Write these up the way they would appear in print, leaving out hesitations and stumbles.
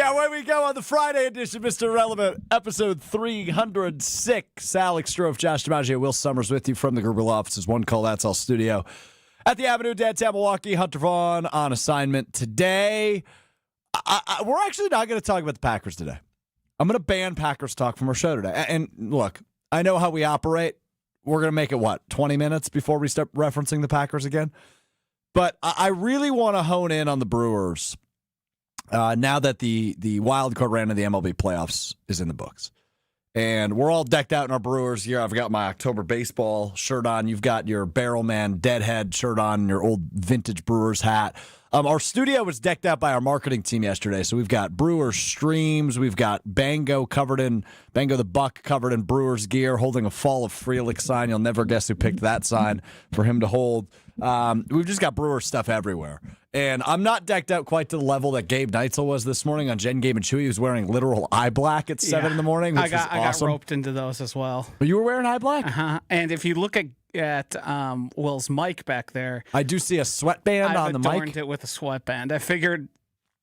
Yeah, away we go on the Friday edition, Mr. Relevant, episode 306. Alex Strouf, Josh DiMaggio, Will Sommers with you from the Gerber Law Office's One Call That's All studio at the Avenue, downtown Milwaukee. Hunter Vaughn on assignment today. We're actually not going to talk about the Packers today. I'm going to ban Packers talk from our show today. And look, I know how we operate. We're going to make it, 20 minutes before we start referencing the Packers again? But I really want to hone in on the Brewers now that the wild card round of the MLB playoffs is in the books. And we're all decked out in our Brewers gear. I've got my October baseball shirt on. You've got your Barrelman Deadhead shirt on and your old vintage Brewers hat. Our studio was decked out by our marketing team yesterday. So we've got Brewers streams. We've got Bango the Buck covered in Brewers gear, holding a Fall of Frelick sign. You'll never guess who picked that sign for him to hold. We've just got Brewers stuff everywhere. And I'm not decked out quite to the level that Gabe Neitzel was this morning on Jen, Gabe, and Chewy. He was wearing literal eye black at 7 in the morning, which was awesome. I got roped into those as well. But you were wearing eye black? Uh-huh. And if you look at Will's mic back there, I do see a sweatband on the mic. I've adorned it with a sweatband. I figured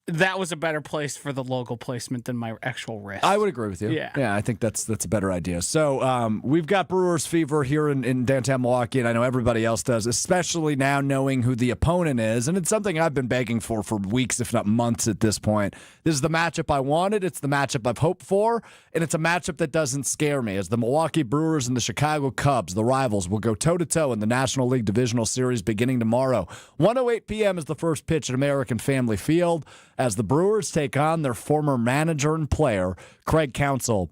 that was a better place for the logo placement than my actual wrist. I would agree with you. Yeah, I think that's a better idea. So we've got Brewers fever here in downtown Milwaukee, and I know everybody else does, especially now knowing who the opponent is. And it's something I've been begging for weeks, if not months at this point. This is the matchup I wanted. It's the matchup I've hoped for, and it's a matchup that doesn't scare me. As the Milwaukee Brewers and the Chicago Cubs, the rivals, will go toe-to-toe in the National League Divisional Series beginning tomorrow. 1:08 p.m. is the first pitch at American Family Field, as the Brewers take on their former manager and player, Craig Counsell,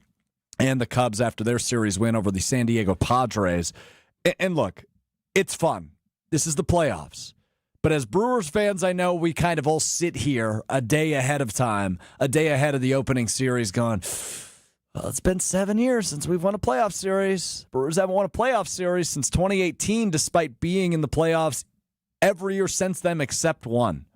and the Cubs after their series win over the San Diego Padres. And look, it's fun. This is the playoffs. But as Brewers fans, I know we kind of all sit here a day ahead of time, a day ahead of the opening series going, well, it's been 7 years since we've won a playoff series. Brewers haven't won a playoff series since 2018, despite being in the playoffs every year since then except one.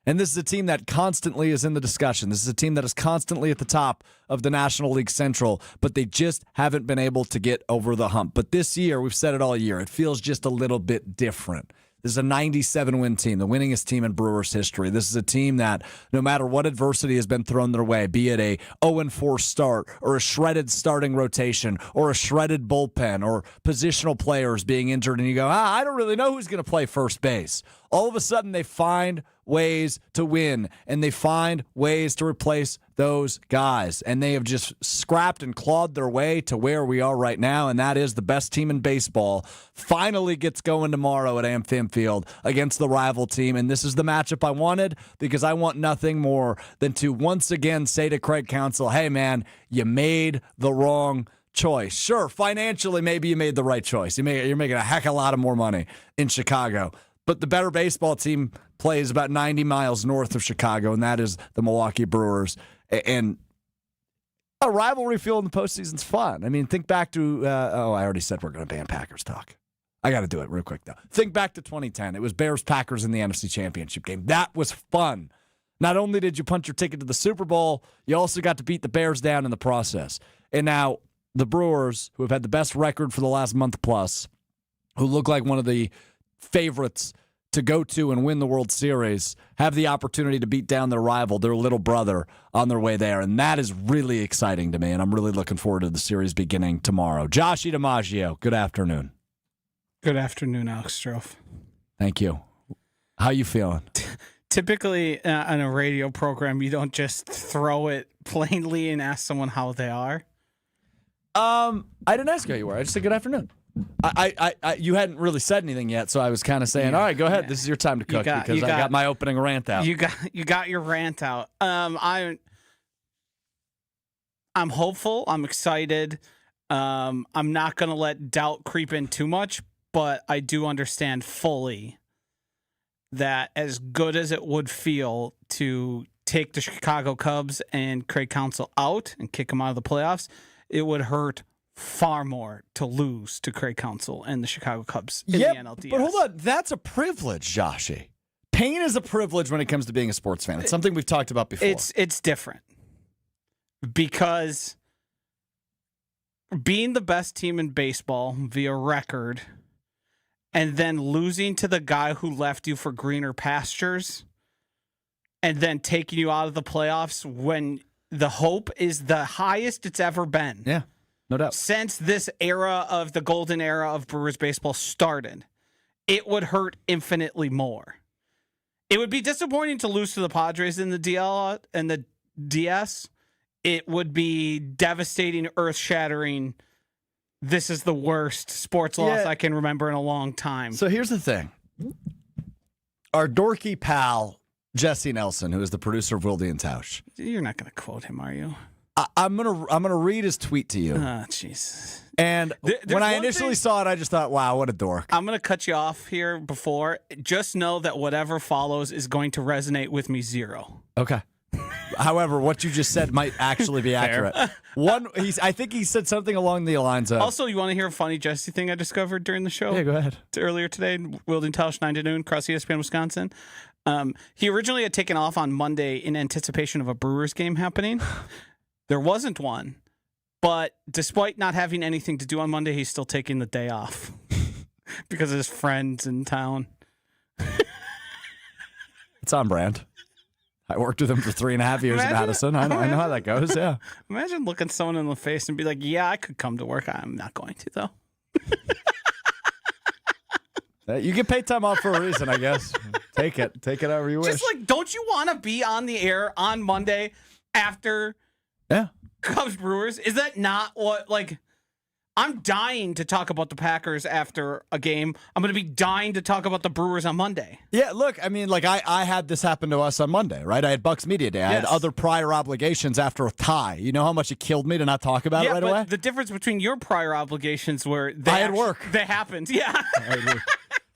And this is a team that constantly is in the discussion. This is a team that is constantly at the top of the National League Central, but they just haven't been able to get over the hump. But this year, we've said it all year, it feels just a little bit different. This is a 97-win team, the winningest team in Brewers history. This is a team that, no matter what adversity has been thrown their way, be it a 0-4 start or a shredded starting rotation or a shredded bullpen or positional players being injured, and you go, I don't really know who's going to play first base. All of a sudden, they find ways to win, and they find ways to replace those guys. And they have just scrapped and clawed their way to where we are right now, and that is the best team in baseball finally gets going tomorrow at AmFam Field against the rival team. And this is the matchup I wanted, because I want nothing more than to once again say to Craig Counsell, hey, man, you made the wrong choice. Sure, financially, maybe you made the right choice. You're making a heck of a lot of more money in Chicago. But the better baseball team plays about 90 miles north of Chicago, and that is the Milwaukee Brewers. And a rivalry feel in the postseason's fun. I mean, think back to, I already said we're going to ban Packers talk. I got to do it real quick, though. Think back to 2010. It was Bears-Packers in the NFC Championship game. That was fun. Not only did you punch your ticket to the Super Bowl, you also got to beat the Bears down in the process. And now the Brewers, who have had the best record for the last month plus, who look like one of the favorites to go to and win the World Series, have the opportunity to beat down their rival, their little brother, on their way there. And that is really exciting to me, and I'm really looking forward to the series beginning tomorrow. JOSHY DiMaggio, good afternoon. Good afternoon, Alex Strouf. Thank you. How you feeling? Typically, on a radio program, you don't just throw it plainly and ask someone how they are. I didn't ask you how you were. I just said good afternoon. You hadn't really said anything yet, so I was kind of saying, all right, go ahead. Yeah. This is your time to cook, because I got my opening rant out. You got your rant out. I'm hopeful. I'm excited. I'm not going to let doubt creep in too much, but I do understand fully that as good as it would feel to take the Chicago Cubs and Craig Counsell out and kick them out of the playoffs, it would hurt far more to lose to Craig Counsell and the Chicago Cubs in the NLDS. But hold on, that's a privilege, Joshy. Pain is a privilege when it comes to being a sports fan. It's something we've talked about before. It's different, because being the best team in baseball via record and then losing to the guy who left you for greener pastures and then taking you out of the playoffs when the hope is the highest it's ever been. Yeah, no doubt. Since this era of the golden era of Brewers baseball started, it would hurt infinitely more. It would be disappointing to lose to the Padres in the DL and the DS. It would be devastating, earth-shattering. This is the worst sports loss I can remember in a long time. So here's the thing. Our dorky pal, Jesse Nelson, who is the producer of Wilde and Tausch. You're not going to quote him, are you? I'm gonna read his tweet to you. Oh, jeez. And when I initially saw it, I just thought, wow, what a dork. I'm going to cut you off here before. Just know that whatever follows is going to resonate with me zero. Okay. However, what you just said might actually be accurate. I think he said something along the lines of... Also, you want to hear a funny Jesse thing I discovered during the show? Yeah, go ahead. Earlier today, Wilde and Tausch, 9 to noon, across ESPN, Wisconsin. He originally had taken off on Monday in anticipation of a Brewers game happening. There wasn't one. But despite not having anything to do on Monday, he's still taking the day off because of his friends in town. It's on brand. I worked with him for 3.5 years in Madison. I know how that goes, yeah. Imagine looking someone in the face and be like, yeah, I could come to work. I'm not going to, though. You get paid time off for a reason, I guess. Take it however you wish. Just like, don't you want to be on the air on Monday after... Yeah. Cubs Brewers? Is that not what, like, I'm dying to talk about the Packers after a game. I'm going to be dying to talk about the Brewers on Monday. Yeah, look, I mean, like, I had this happen to us on Monday, right? I had Bucks Media Day. I had other prior obligations after a tie. You know how much it killed me to not talk about it right away? The difference between your prior obligations were I had work. They happened, yeah.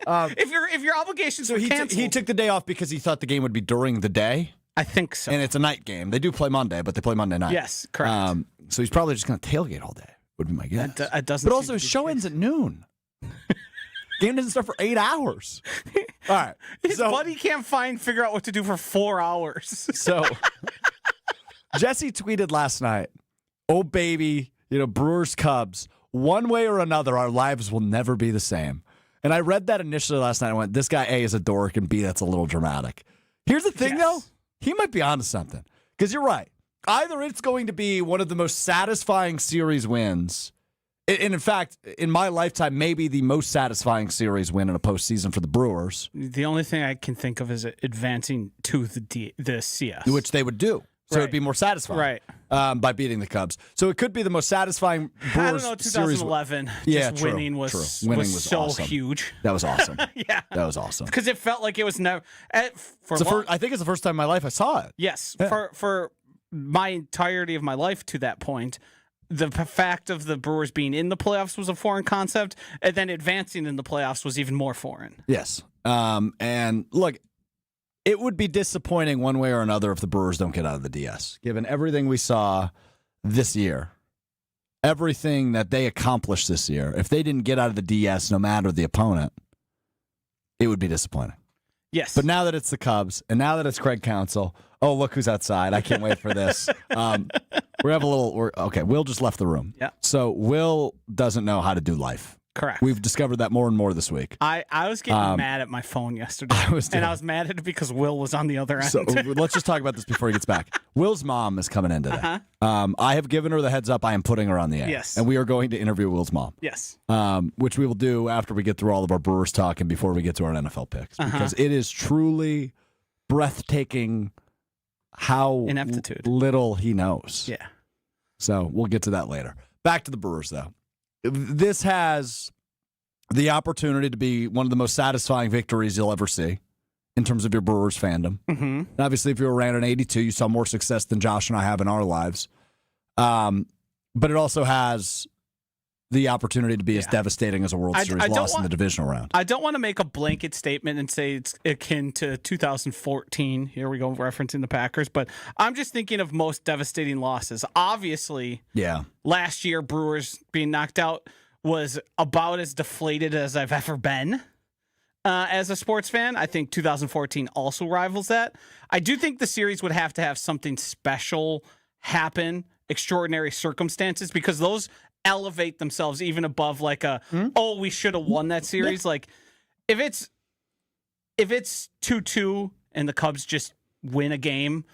If your obligations were canceled. He took the day off because he thought the game would be during the day. I think so. And it's a night game. They do play Monday, but they play Monday night. Yes, correct. So he's probably just going to tailgate all day, would be my guess. It doesn't. But also, his show ends at noon. Game doesn't start for 8 hours. All right. His buddy can't figure out what to do for 4 hours. So Jesse tweeted last night, "Oh, baby, Brewers, Cubs. One way or another, our lives will never be the same." And I read that initially last night. I went, this guy, A, is a dork, and B, that's a little dramatic. Here's the thing, though. He might be onto something. Because you're right. Either it's going to be one of the most satisfying series wins, and in fact, in my lifetime, maybe the most satisfying series win in a postseason for the Brewers. The only thing I can think of is advancing to the CS. Which they would do. So it'd be more satisfying. Right. By beating the Cubs. So it could be the most satisfying Brewers I don't know, 2011, series. Winning was so awesome. huge. That was awesome. Yeah. That was awesome. Because it felt like it was never... I think it's the first time in my life I saw it. Yes. Yeah. For my entirety of my life to that point, the fact of the Brewers being in the playoffs was a foreign concept, and then advancing in the playoffs was even more foreign. Yes. And look... It would be disappointing one way or another if the Brewers don't get out of the DS, given everything we saw this year, everything that they accomplished this year. If they didn't get out of the DS, no matter the opponent, it would be disappointing. Yes. But now that it's the Cubs, and now that it's Craig Counsell, oh, look who's outside. I can't wait for this. Will just left the room. Yeah. So Will doesn't know how to do life. Correct. We've discovered that more and more this week. I was getting mad at my phone yesterday. I was mad at it because Will was on the other end. So let's just talk about this before he gets back. Will's mom is coming in today. Uh-huh. I have given her the heads up. I am putting her on the air. Yes. And we are going to interview Will's mom. Yes. Which we will do after we get through all of our Brewers talk and before we get to our NFL picks. Because it is truly breathtaking how little he knows. Yeah. So we'll get to that later. Back to the Brewers, though. This has the opportunity to be one of the most satisfying victories you'll ever see in terms of your Brewers fandom. Mm-hmm. And obviously, if you were around in 82, you saw more success than Josh and I have in our lives. But it also has the opportunity to be as devastating as a World Series loss in the divisional round. I don't want to make a blanket statement and say it's akin to 2014. Here we go, referencing the Packers. But I'm just thinking of most devastating losses. Obviously, last year, Brewers being knocked out was about as deflated as I've ever been as a sports fan. I think 2014 also rivals that. I do think the series would have to have something special happen, extraordinary circumstances, because those elevate themselves even above like we should have won that series. Like if it's 2-2 and the Cubs just win a game.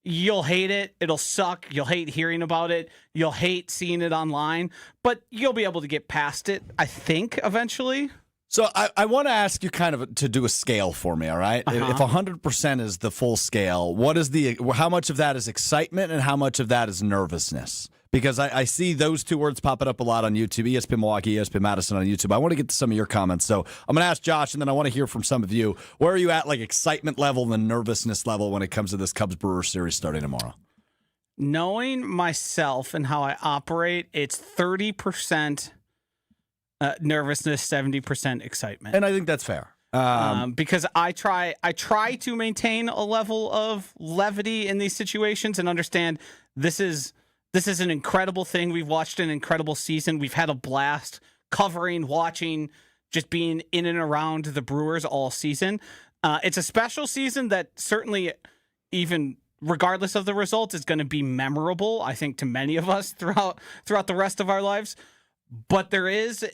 You'll hate it. It'll suck. You'll hate hearing about it. You'll hate seeing it online, but you'll be able to get past it, I think, eventually. So I want to ask you kind of to do a scale for me, all right? If 100% is the full scale, how much of that is excitement and how much of that is nervousness? Because I see those two words popping up a lot on YouTube, ESPN Milwaukee, ESPN Madison on YouTube. I want to get to some of your comments. So I'm going to ask Josh, and then I want to hear from some of you. Where are you at, like excitement level and nervousness level when it comes to this Cubs-Brewers series starting tomorrow? Knowing myself and how I operate, it's 30% nervousness, 70% excitement. And I think that's fair. Because I try to maintain a level of levity in these situations and understand this is an incredible thing. We've watched an incredible season. We've had a blast covering, watching, just being in and around the Brewers all season. It's a special season that certainly, even regardless of the results, is going to be memorable, I think, to many of us throughout the rest of our lives. But there is,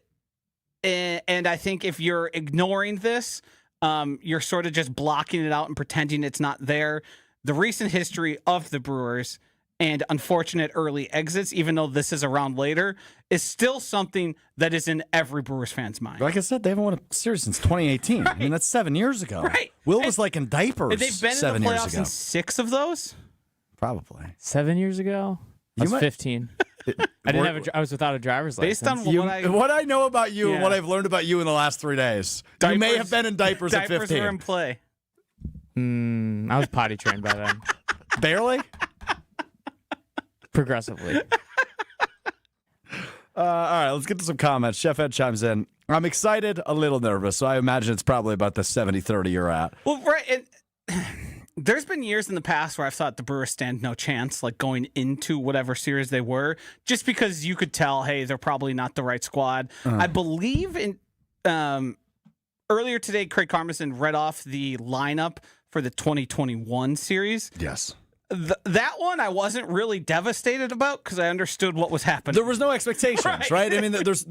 and I think if you're ignoring this, you're sort of just blocking it out and pretending it's not there. The recent history of the Brewers and unfortunate early exits, even though this is around later, is still something that is in every Brewers fan's mind. Like I said, they haven't won a series since 2018. Right. I mean, that's 7 years ago. Right. Will was like in diapers. They've been 7 in the years playoffs ago. in 6 of those? Probably. 7 years ago? I was 15. I was without a driver's license. Based on what I know about you and what I've learned about you in the last 3 days, you may have been in diapers at 15. Diapers were in play. I was potty trained by then. Barely? Progressively. All right, let's get to some comments. Chef Ed chimes in. I'm excited, a little nervous, so I imagine it's probably about the 70-30 you're at. Well, right. There's been years in the past where I've thought the Brewers stand no chance, like going into whatever series they were, just because you could tell, hey, they're probably not the right squad. I believe in earlier today, Craig Counsell read off the lineup for the 2021 series. Yes. That one I wasn't really devastated about because I understood what was happening. There was no expectations, right? I mean, there's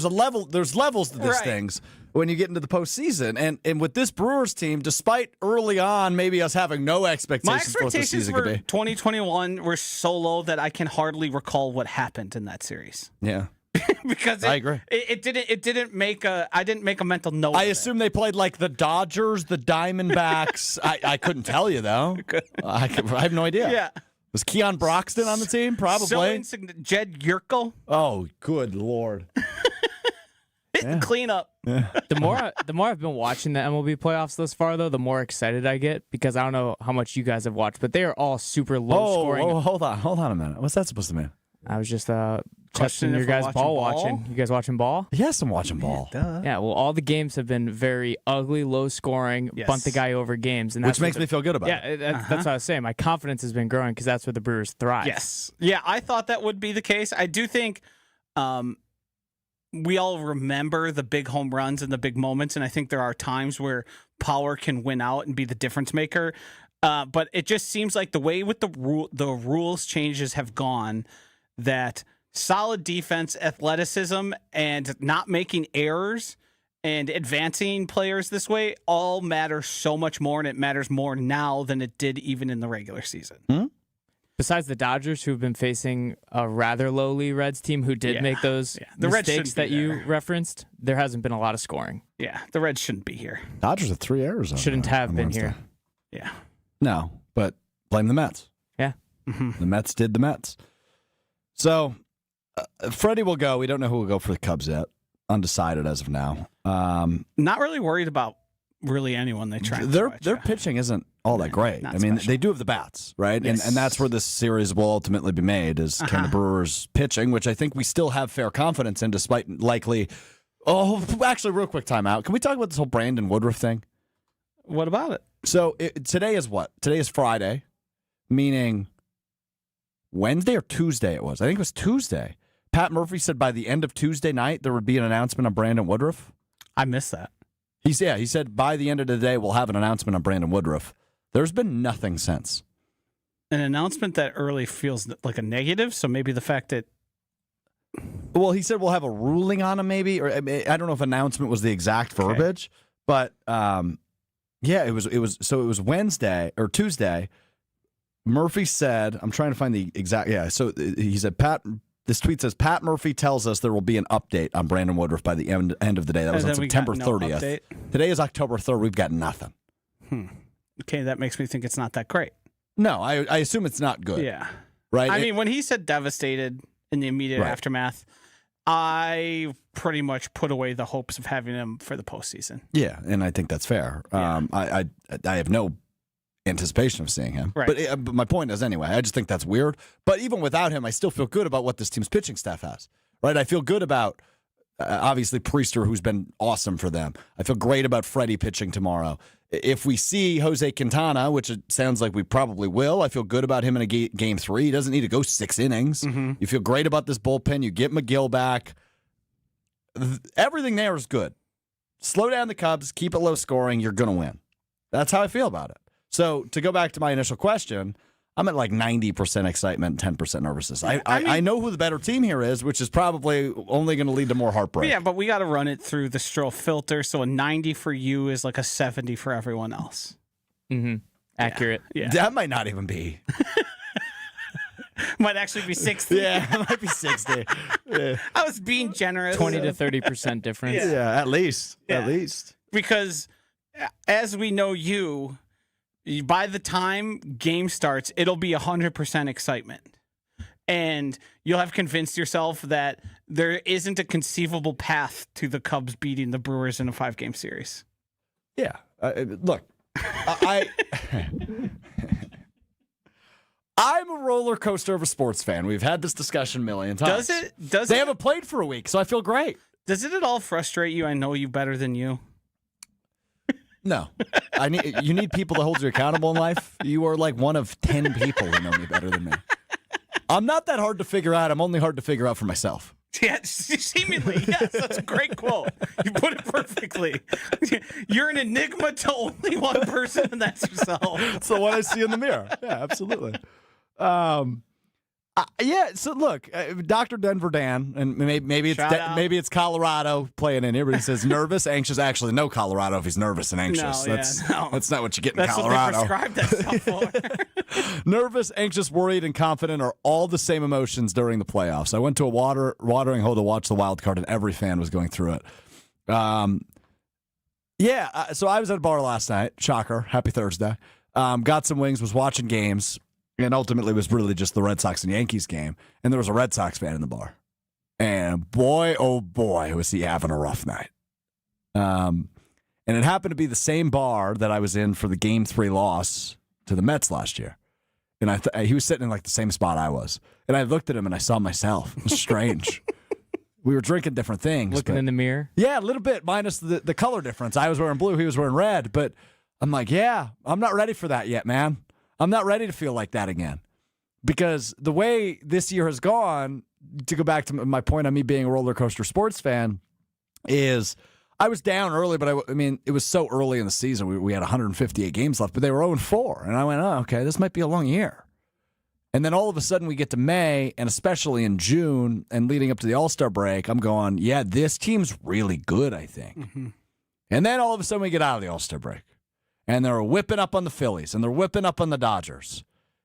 levels to these things when you get into the postseason, and with this Brewers team, despite early on maybe us having no expectations for what the season could be. 2021 were so low that I can hardly recall what happened in that series. Yeah. Because I agree. I didn't make a mental note. I assume they played like the Dodgers, the Diamondbacks. I couldn't tell you though. I have no idea. Yeah. Was Keon Broxton on the team? Probably. So insignificant. Jed Yerkel. Oh, good Lord. Hitting cleanup. Yeah. The more I've been watching the MLB playoffs thus far, though, the more excited I get because I don't know how much you guys have watched, but they are all super low scoring. Oh, hold on a minute. What's that supposed to mean? I was just testing your guys' ball watching. You guys watching ball? Yes, I'm watching ball. Yeah, well, all the games have been very ugly, low scoring, bunt the guy over games, and which makes me feel good about it. Yeah, that's what I was saying. My confidence has been growing because that's where the Brewers thrive. Yes. Yeah, I thought that would be the case. I do think we all remember the big home runs and the big moments, and I think there are times where power can win out and be the difference maker. But it just seems like the way with the rules changes have gone, that solid defense, athleticism, and not making errors and advancing players this way all matter so much more, and it matters more now than it did even in the regular season. Besides the Dodgers, who have been facing a rather lowly Reds team who did make those mistakes that you referenced, there hasn't been a lot of scoring. Yeah, the Reds shouldn't be here. Dodgers had 3 errors. Shouldn't have been here. Yeah. No, but blame the Mets. Yeah. The Mets did the Mets. So, Freddie will go. We don't know who will go for the Cubs yet. Undecided as of now. Not really worried about really anyone they try. Their pitching isn't all that great. I mean, they do have the bats, right? Yes. And that's where this series will ultimately be made, is can the Brewers pitching, which I think we still have fair confidence in, despite likely... Oh, actually, real quick timeout. Can we talk about this whole Brandon Woodruff thing? What about it? So today is what? Today is Friday, meaning Wednesday or Tuesday it was. I think it was Tuesday. Pat Murphy said by the end of Tuesday night there would be an announcement on Brandon Woodruff. I missed that. He said by the end of the day we'll have an announcement on Brandon Woodruff. There's been nothing since. An announcement that early feels like a negative, so maybe the fact that... Well, he said we'll have a ruling on him maybe, or I don't know if announcement was the exact verbiage, but Yeah, it was Wednesday or Tuesday. Murphy said, I'm trying to find the exact, so he said, this tweet says, Pat Murphy tells us there will be an update on Brandon Woodruff by the end of the day. That was on September 30th. Update. Today is October 3rd. We've got nothing. Okay, that makes me think it's not that great. No, I assume it's not good. Yeah. Right? I mean, when he said devastated in the immediate aftermath, I pretty much put away the hopes of having him for the postseason. Yeah, and I think that's fair. Yeah. I have no anticipation of seeing him. Right. But my point is, anyway, I just think that's weird. But even without him, I still feel good about what this team's pitching staff has. Right? I feel good about, obviously, Priester, who's been awesome for them. I feel great about Freddy pitching tomorrow. If we see Jose Quintana, which it sounds like we probably will, I feel good about him in a game 3. He doesn't need to go 6 innings. Mm-hmm. You feel great about this bullpen. You get McGill back. Everything there is good. Slow down the Cubs. Keep it low scoring. You're going to win. That's how I feel about it. So to go back to my initial question, I'm at like 90% excitement, 10% nervousness. I know who the better team here is, which is probably only going to lead to more heartbreak. Yeah, but we got to run it through the Strouf filter. So a 90 for you is like a 70 for everyone else. Mm-hmm. Accurate. Yeah. That might not even be. Might actually be 60. Yeah, it might be 60. Yeah. I was being generous. 20 to 30% difference. Yeah, at least. Yeah. At least. Because as we know by the time game starts, it'll be 100% excitement. And you'll have convinced yourself that there isn't a conceivable path to the Cubs beating the Brewers in a 5-game series. Yeah. Look, I'm a roller coaster of a sports fan. We've had this discussion a million times. They haven't played for a week, so I feel great. Does it at all frustrate you? I know you better than you. No. You need people to hold you accountable in life. You are like one of 10 people who know me better than me. I'm not that hard to figure out. I'm only hard to figure out for myself. Yeah, seemingly. Yes, that's a great quote. You put it perfectly. You're an enigma to only one person, and that's yourself. It's the one I see in the mirror. Yeah, absolutely. So look, Dr. Denver Dan, and maybe it's Colorado playing in here, but he says nervous, anxious. Actually, no Colorado if he's nervous and anxious. That's not what you get in Colorado. That's what they prescribed that stuff for. Nervous, anxious, worried, and confident are all the same emotions during the playoffs. I went to a watering hole to watch the wild card, and every fan was going through it. So I was at a bar last night. Shocker. Happy Thursday. Got some wings, was watching games. And ultimately, it was really just the Red Sox and Yankees game. And there was a Red Sox fan in the bar. And boy, oh boy, was he having a rough night. And it happened to be the same bar that I was in for the Game 3 loss to the Mets last year. And he was sitting in like the same spot I was. And I looked at him and I saw myself. It was strange. We were drinking different things. Looking in the mirror? Yeah, a little bit, minus the color difference. I was wearing blue, he was wearing red. But I'm like, yeah, I'm not ready for that yet, man. I'm not ready to feel like that again. Because the way this year has gone, to go back to my point on me being a roller coaster sports fan, is I was down early, but I mean, it was so early in the season. We had 158 games left, but they were 0-4. And I went, oh, okay, this might be a long year. And then all of a sudden we get to May, and especially in June and leading up to the All-Star break, I'm going, yeah, this team's really good, I think. Mm-hmm. And then all of a sudden we get out of the All-Star break. And they're whipping up on the Phillies, and they're whipping up on the Dodgers.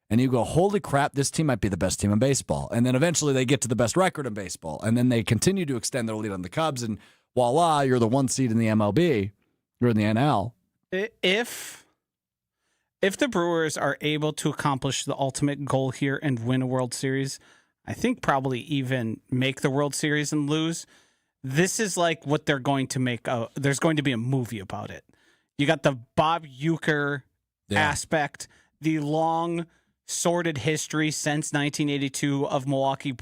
And you go, holy crap, this team might be the best team in baseball. And then eventually they get to the best record in baseball. And then they continue to extend their lead on the Cubs, and voila, you're the 1 seed in the MLB. You're in the NL. If the Brewers are able to accomplish the ultimate goal here and win a World Series, I think probably even make the World Series and lose, this is like what they're going to make. There's going to be a movie about it. You got the Bob Uecker aspect, the long, sordid history since 1982 of Milwaukee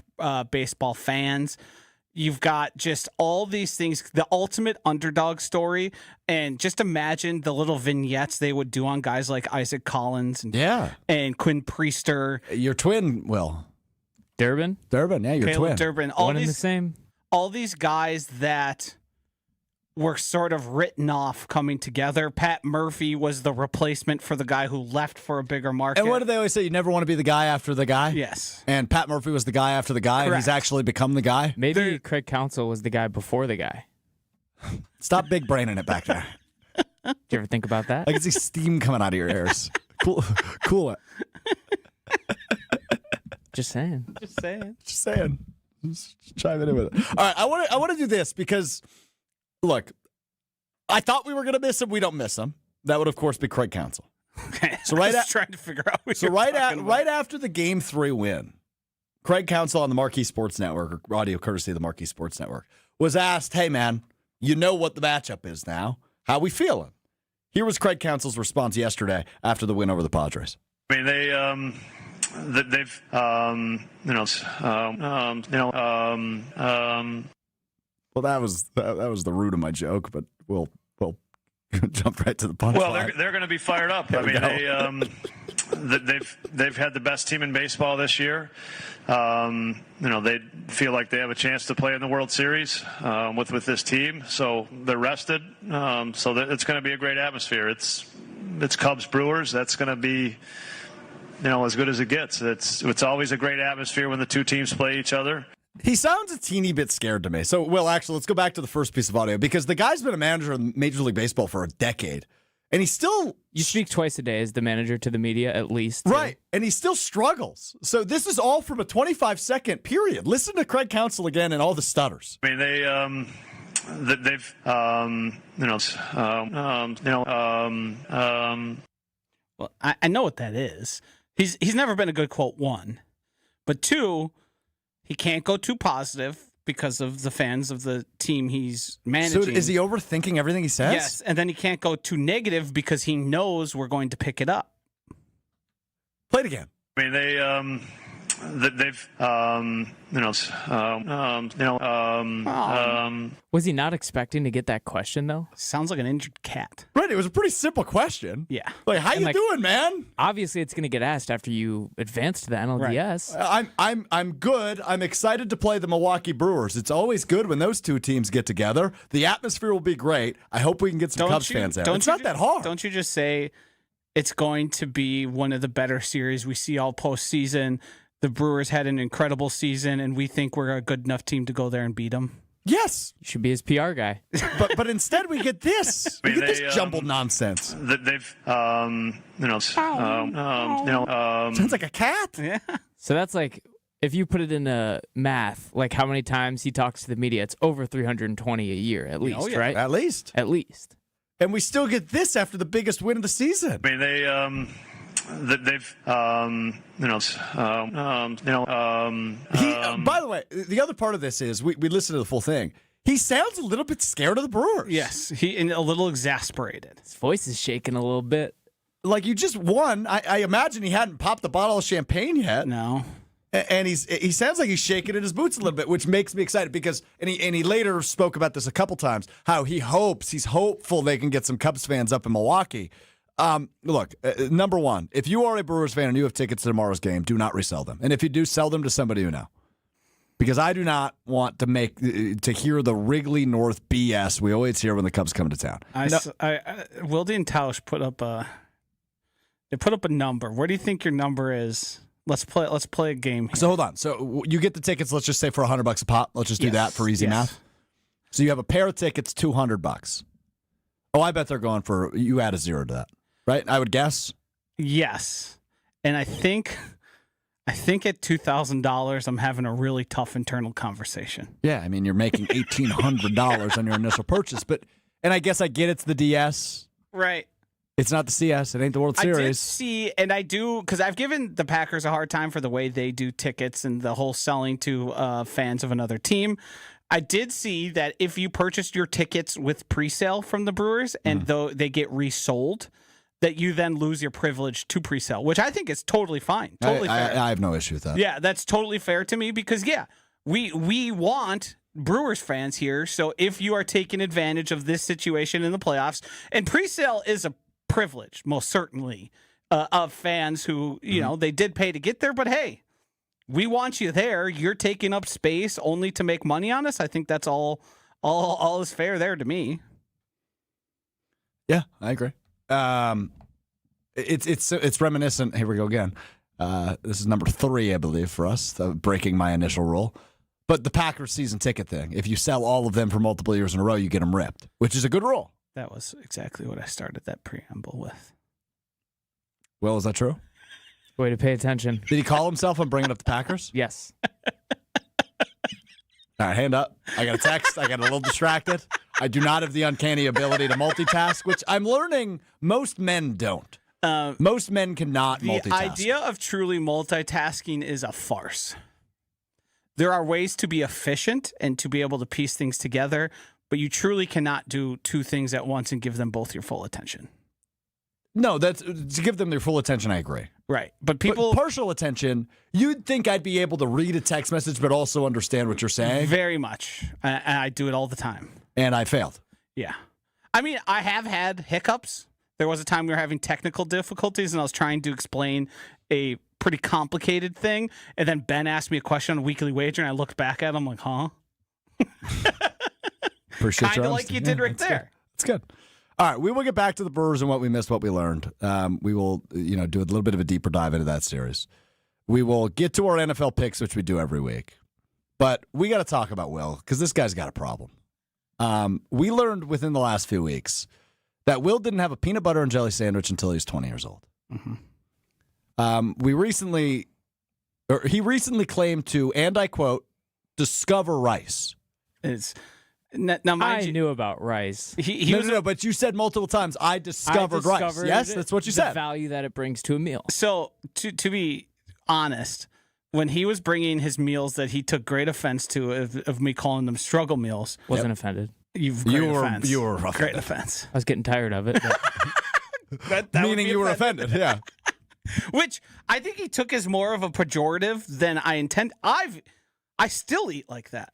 baseball fans. You've got just all these things, the ultimate underdog story, and just imagine the little vignettes they would do on guys like Isaac Collins and Quinn Priester. Your twin, Will. Durbin, yeah, your Caleb twin. Durbin. One and the same. All these guys that were sort of written off coming together. Pat Murphy was the replacement for the guy who left for a bigger market. And what do they always say? You never want to be the guy after the guy? Yes. And Pat Murphy was the guy after the guy, Correct. and he's actually become the guy? Maybe Craig Counsell was the guy before the guy. Stop big braining it back there. Did you ever think about that? I can see steam coming out of your ears. Cool it. Just saying. Just chiming in with it. All right, I want to do this because, look, I thought we were going to miss him. We don't miss him. That would, of course, be Craig Counsell. Okay. So trying to figure out. Right after the Game 3 win, Craig Counsell on the Marquee Sports Network, or audio courtesy of the Marquee Sports Network, was asked, "Hey man, you know what the matchup is now? How we feeling?" Here was Craig Counsell's response yesterday after the win over the Padres. I mean, they've Well, that was the root of my joke, but we'll jump right to the punchline. Well, they're going to be fired up. I mean, they've had the best team in baseball this year. They feel like they have a chance to play in the World Series with this team, so they're rested. So it's going to be a great atmosphere. It's Cubs Brewers. That's going to be as good as it gets. It's always a great atmosphere when the two teams play each other. He sounds a teeny bit scared to me. So, Will, actually, let's go back to the first piece of audio, because the guy's been a manager in Major League Baseball for a decade, and he's still... You speak twice a day as the manager to the media, at least. Right, and he still struggles. So this is all from a 25-second period. Listen to Craig Counsell again and all the stutters. I mean, they've Well, I know what that is. He's never been a good quote, one. But two, he can't go too positive because of the fans of the team he's managing. So is he overthinking everything he says? Yes, and then he can't go too negative because he knows we're going to pick it up. Play it again. I mean, Was he not expecting to get that question, though? Sounds like an injured cat. Right, it was a pretty simple question. Yeah. Like, how you doing, man? Obviously, it's going to get asked after you advance to the NLDS. Right. I'm good. I'm excited to play the Milwaukee Brewers. It's always good when those two teams get together. The atmosphere will be great. I hope we can get some Cubs fans out. It's not that hard. Don't you just say it's going to be one of the better series we see all postseason? The Brewers had an incredible season, and we think we're a good enough team to go there and beat them. Yes. You should be his PR guy. But instead we get this. We get this jumbled nonsense. They've sounds like a cat. Yeah. So that's like, if you put it into math, like how many times he talks to the media, it's over 320 a year at least, right? At least. At least. And we still get this after the biggest win of the season. I mean, By the way, the other part of this is we listened to the full thing. He sounds a little bit scared of the Brewers. Yes, and a little exasperated. His voice is shaking a little bit. Like, you just won. I imagine he hadn't popped the bottle of champagne yet. No. And he sounds like he's shaking in his boots a little bit, which makes me excited because he later spoke about this a couple times, how he's hopeful they can get some Cubs fans up in Milwaukee. Look, number one, if you are a Brewers fan and you have tickets to tomorrow's game, do not resell them. And if you do, sell them to somebody you know. Because I do not want to hear the Wrigley North BS we always hear when the Cubs come to town. Wilde and Tausch put up a number. Where do you think your number is? Let's play a game here. So hold on. So you get the tickets, let's just say for $100 a pop. Let's just do that for easy math. So you have a pair of tickets, $200. Oh, I bet they're going for, you add a zero to that. Right? I would guess. Yes. And I think at $2,000, I'm having a really tough internal conversation. Yeah, I mean, you're making $1,800 on your initial purchase, and I guess I get it's the DS. Right. It's not the CS. It ain't the World Series. I did see, and I do, because I've given the Packers a hard time for the way they do tickets and the whole selling to fans of another team. I did see that if you purchased your tickets with pre-sale from the Brewers and though they get resold, that you then lose your privilege to pre-sale, which I think is totally fine. Totally fair. I have no issue with that. Yeah, that's totally fair to me because, we want Brewers fans here. So if you are taking advantage of this situation in the playoffs, and pre-sale is a privilege, most certainly, of fans who, they did pay to get there, but hey, we want you there. You're taking up space only to make money on us. I think that's all is fair there to me. Yeah, I agree. It's reminiscent. Here we go again. This is number 3, I believe, for us, breaking my initial rule. But the Packers season ticket thing, if you sell all of them for multiple years in a row, you get them ripped, which is a good rule. That was exactly what I started that preamble with. Will, is that true? Way to pay attention. Did he call himself on bringing up the Packers? Yes. All right, hand up. I got a text. I got a little distracted. I do not have the uncanny ability to multitask, which I'm learning most men don't. Most men cannot multitask. The idea of truly multitasking is a farce. There are ways to be efficient and to be able to piece things together, but you truly cannot do two things at once and give them both your full attention. No, that's to give them their full attention. I agree. Right. But people. But partial attention, you'd think I'd be able to read a text message, but also understand what you're saying. Very much. And I do it all the time. And I failed. Yeah. I mean, I have had hiccups. There was a time we were having technical difficulties, and I was trying to explain a pretty complicated thing. And then Ben asked me a question on Weekly Wager, and I looked back at him like, huh? Appreciate kind of like you did right there. It's good. All right, we will get back to the Brewers and what we missed, what we learned. We will, do a little bit of a deeper dive into that series. We will get to our NFL picks, which we do every week. But we got to talk about Will, because this guy's got a problem. We learned within the last few weeks that Will didn't have a peanut butter and jelly sandwich until he was 20 years old. Mm-hmm. He recently claimed to, and I quote, discover rice. Now, I knew about rice. No, but you said multiple times, I discovered rice. Yes, that's what you said. The value that it brings to a meal. So, to be honest, when he was bringing his meals that he took great offense to of me calling them struggle meals. Wasn't offended. You were offended. Great offense. I was getting tired of it. that Meaning you were offended, yeah. Which I think he took as more of a pejorative than I intend. I still eat like that.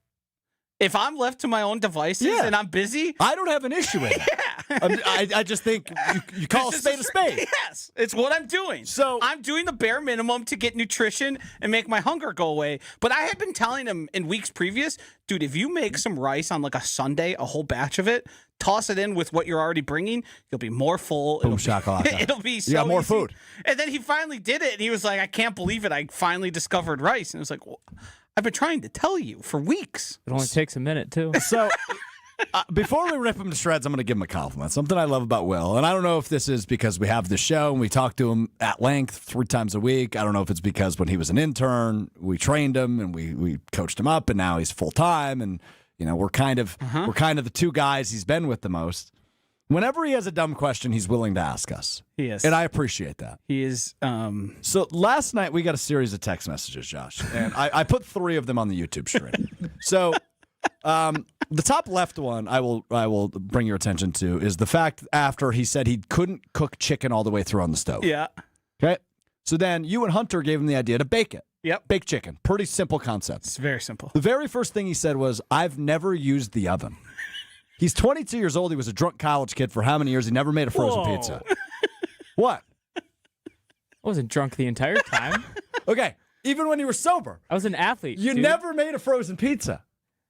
If I'm left to my own devices and I'm busy, I don't have an issue with it. I just think you call a spade a spade. Yes, it's what I'm doing. So I'm doing the bare minimum to get nutrition and make my hunger go away. But I had been telling him in weeks previous, dude, if you make some rice on like a Sunday, a whole batch of it, toss it in with what you're already bringing, you'll be more full. Boom shakalaka. It'll be so you got more easy. food. And then he finally did it, and he was like, I can't believe it. I finally discovered rice. And it was like, well, I've been trying to tell you for weeks. It only takes a minute, too. So before we rip him to shreds, I'm going to give him a compliment. Something I love about Will. And I don't know if this is because we have the show and we talk to him at length 3 times a week. I don't know if it's because when he was an intern, we trained him and we coached him up, and now he's full-time. And, we're kind of the two guys he's been with the most. Whenever he has a dumb question, he's willing to ask us. He is. And I appreciate that. He is. So last night we got a series of text messages, Josh, and I put 3 of them on the YouTube stream. So the top left one I will bring your attention to is the fact after he said he couldn't cook chicken all the way through on the stove. Yeah. Okay. So then you and Hunter gave him the idea to bake it. Yep. Bake chicken. Pretty simple concept. It's very simple. The very first thing he said was, I've never used the oven. He's 22 years old. He was a drunk college kid for how many years? He never made a frozen pizza. What? I wasn't drunk the entire time. Okay. Even when you were sober. I was an athlete. You never made a frozen pizza,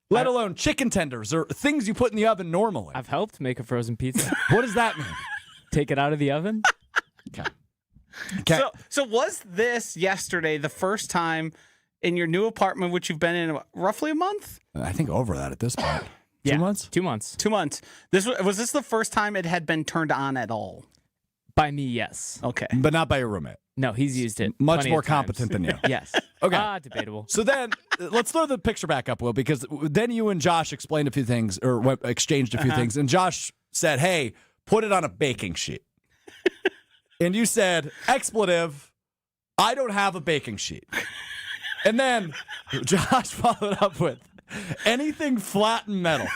let alone chicken tenders or things you put in the oven normally. I've helped make a frozen pizza. What does that mean? Take it out of the oven? Okay. So was this yesterday the first time in your new apartment, which you've been in roughly a month? I think over that at this point. Yeah, 2 months? 2 months. 2 months. Was this the first time it had been turned on at all? By me, yes. Okay. But not by your roommate. No, he's used it. Much more competent than you. Yes. Okay. Debatable. So then, let's throw the picture back up, Will, because then you and Josh explained a few things, or exchanged a few things, and Josh said, hey, put it on a baking sheet. And you said, expletive, I don't have a baking sheet. And then Josh followed up with, anything flat and metal.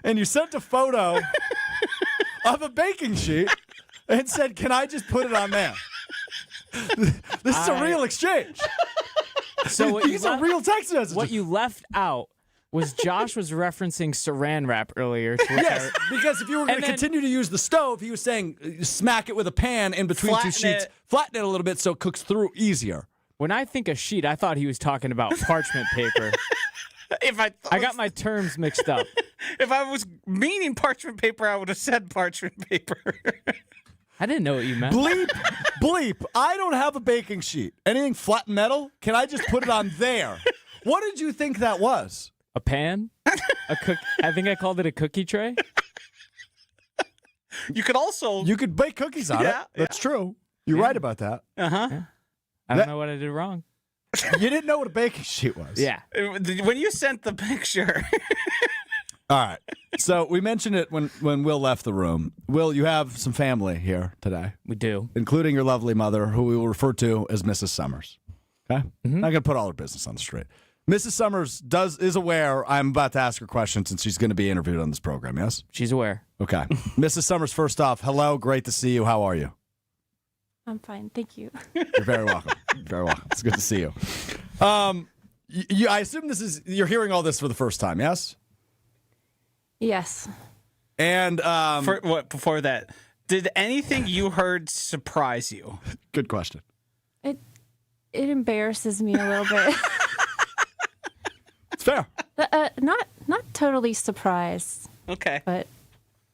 And you sent a photo of a baking sheet and said, can I just put it on there? This is a real exchange. So these are real text messages. What you left out was Josh was referencing saran wrap earlier. Yes, because if you were going to continue to use the stove, he was saying smack it with a pan in between two sheets, flatten it a little bit so it cooks through easier. When I think a sheet, I thought he was talking about parchment paper. I got my terms mixed up. If I was meaning parchment paper, I would have said parchment paper. I didn't know what you meant. Bleep. I don't have a baking sheet. Anything flat and metal? Can I just put it on there? What did you think that was? A pan? I think I called it a cookie tray. You could also You could bake cookies on it. That's true. You're right about that. Yeah. I don't know what I did wrong. You didn't know what a baking sheet was. Yeah. When you sent the picture. All right. So we mentioned it when Will left the room. Will, you have some family here today, We do. including your lovely mother, who we will refer to as Mrs. Summers. Okay? Not going to put all her business on the street. Mrs. Summers is aware I'm about to ask her questions since she's going to be interviewed on this program, yes? She's aware. Okay. Mrs. Summers, first off, hello. Great to see you. How are you? I'm fine, thank you. You're very welcome. Very welcome. It's good to see you. I assume you're hearing all this for the first time, yes? Yes. And Before that, did anything you heard surprise you? good question. It embarrasses me a little bit. It's fair. Not totally surprised, Okay. but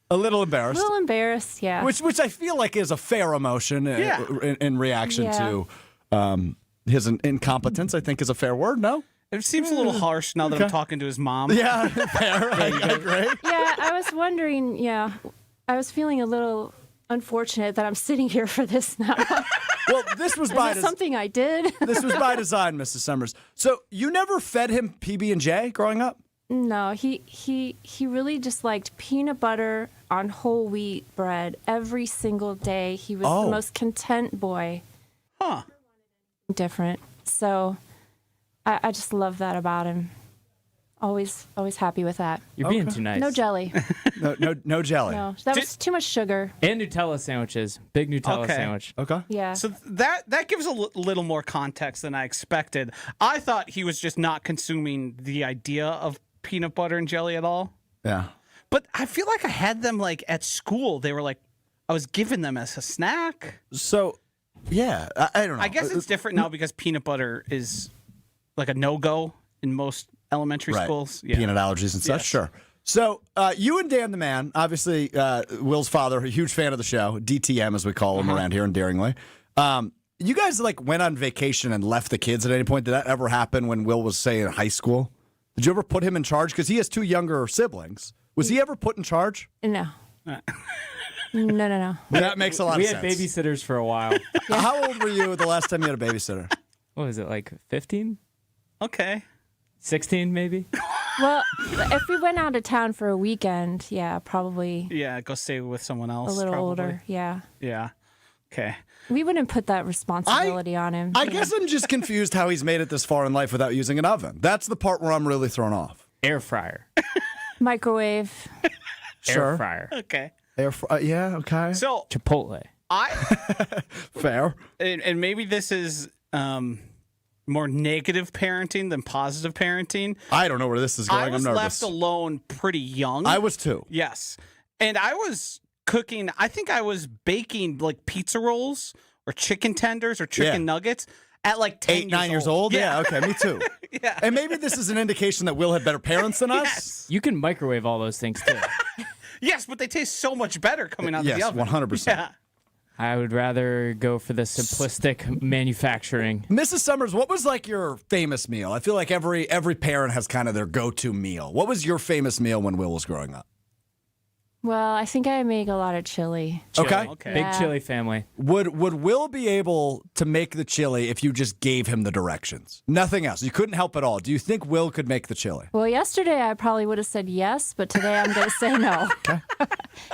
A little a embarrassed. little embarrassed, yeah. Which I feel like is a fair emotion in reaction to his incompetence, I think is a fair word, no? It seems a little harsh now that I'm talking to his mom. Yeah, fair. I agree. Yeah, I was wondering, I was feeling a little unfortunate that I'm sitting here for this now. Well, this was by Is that something I did? this was by design, Mrs. Summers. So you never fed him PB&J growing up? No, he really just liked peanut butter on whole wheat bread every single day. He was the most content boy. Huh. Different. So I just love that about him. Always happy with that. You're being too nice. No jelly. No jelly. No, that was too much sugar. And Nutella sandwiches. Big Nutella Okay. sandwich. Okay. Yeah. So that gives a little more context than I expected. I thought he was just not consuming the idea of peanut butter and jelly at all. Yeah. But I feel like I had them like at school. They were like, I was giving them as a snack. So, yeah, I don't know. I guess it's different now because peanut butter is like a no-go in most elementary schools. Yeah. Peanut allergies and such, Yes. sure. So you and Dan the man, obviously Will's father, a huge fan of the show, DTM as we call him around here endearingly. You guys like went on vacation and left the kids at any point? Did that ever happen when Will was, say, in high school? Did you ever put him in charge? Because he has two younger siblings. Was he ever put in charge? No. No. That makes a lot We of had sense. babysitters for a while. How old were you the last time you had a babysitter? What was it, like 15? Okay. 16 maybe? Well, if we went out of town for a weekend, yeah, probably Yeah, go stay with someone else. a little probably. older. Yeah. Yeah. Okay. We wouldn't put that responsibility on him. I guess I'm just confused how he's made it this far in life without using an oven. That's the part where I'm really thrown off. Air fryer. Microwave. Sure. Air fryer. Okay. Yeah, okay. So Chipotle. Fair. and maybe this is more negative parenting than positive parenting. I don't know where this is going. I was I'm nervous. left alone pretty young. I was too. Yes. And I was cooking, I think I was baking like pizza rolls or chicken tenders or chicken nuggets at like 10 8, 9 years old? Yeah, okay, me too. Yeah. And maybe this is an indication that Will had better parents than us? Yes. You can microwave all those things too. Yes, but they taste so much better coming out of Yes, the oven. 100%. Yeah. I would rather go for the simplistic manufacturing. Mrs. Summers, what was like your famous meal? I feel like every parent has kind of their go-to meal. What was your famous meal when Will was growing up? Well, I think I make a lot of chili. Okay. Okay. Big Yeah. chili family. Would Will be able to make the chili if you just gave him the directions? Nothing else. You couldn't help at all. Do you think Will could make the chili? Well, yesterday I probably would have said yes, but today I'm going to say no.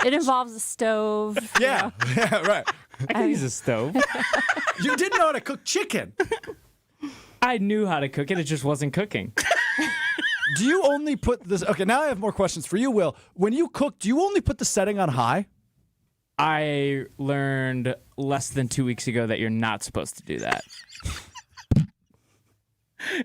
It involves a stove. Yeah, yeah, right. I could use a stove. You didn't know how to cook chicken. I knew how to cook it. It just wasn't cooking. Do you only put this? Okay, now I have more questions for you, Will. When you cook, do you only put the setting on high? I learned less than 2 weeks ago that you're not supposed to do that.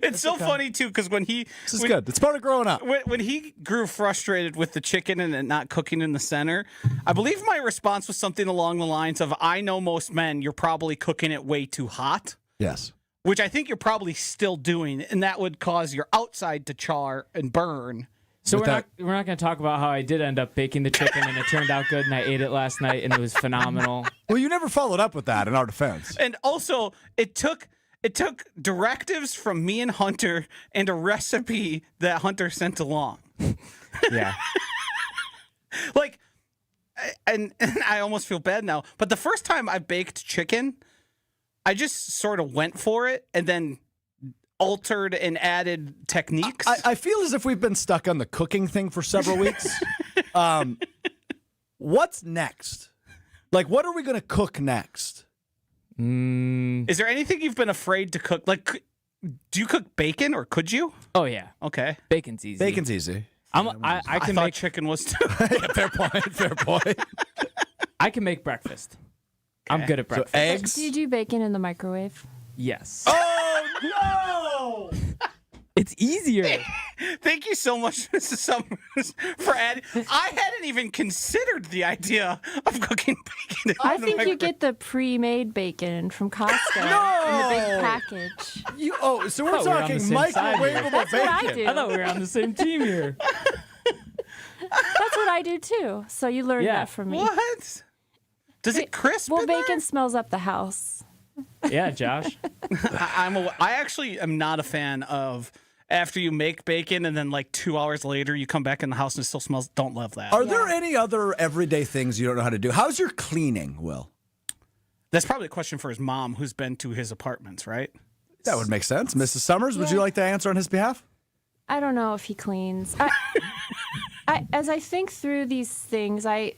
It's so funny too because when he This is good. It's part of growing up. when he grew frustrated with the chicken and it not cooking in the center, I believe my response was something along the lines of, "I know most men, you're probably cooking it way too hot." Yes. Which I think you're probably still doing, and that would cause your outside to char and burn. So With we're not going to talk about how I did end up baking the chicken and it turned out good and I ate it last night and it was phenomenal. Well, you never followed up with that in our defense. And also, it took directives from me and Hunter and a recipe that Hunter sent along. Yeah. Like, and I almost feel bad now, but the first time I baked chicken, I just sort of went for it and then altered and added techniques. I feel as if we've been stuck on the cooking thing for several weeks. What's next? Like, what are we going to cook next? Is there anything you've been afraid to cook? Like, do you cook bacon or could you? Oh, yeah. Okay. Bacon's easy. Bacon's easy. I can thought make chicken was too. Fair point. Fair point. I can make breakfast. I'm good at breakfast. So eggs. Do you do bacon in the microwave? Yes. Oh, no! It's easier. Thank you so much, Mrs. Sommers, for adding. I hadn't even considered the idea of cooking bacon. I think you get the pre-made bacon from Costco in the big package. So we're talking microwavable That's bacon. what I do. I thought we were on the same team here. That's what I do too. So you learned that from me. What? Does it crisp? Well, in there? bacon smells up the house. Yeah, Josh. I actually am not a fan of after you make bacon and then like 2 hours later you come back in the house and it still smells. Don't love that. Are there any other everyday things you don't know how to do? How's your cleaning, Will? That's probably a question for his mom who's been to his apartments, right? That would make sense. Mrs. Sommers, would you like to answer on his behalf? I don't know if he cleans. As I think through these things, I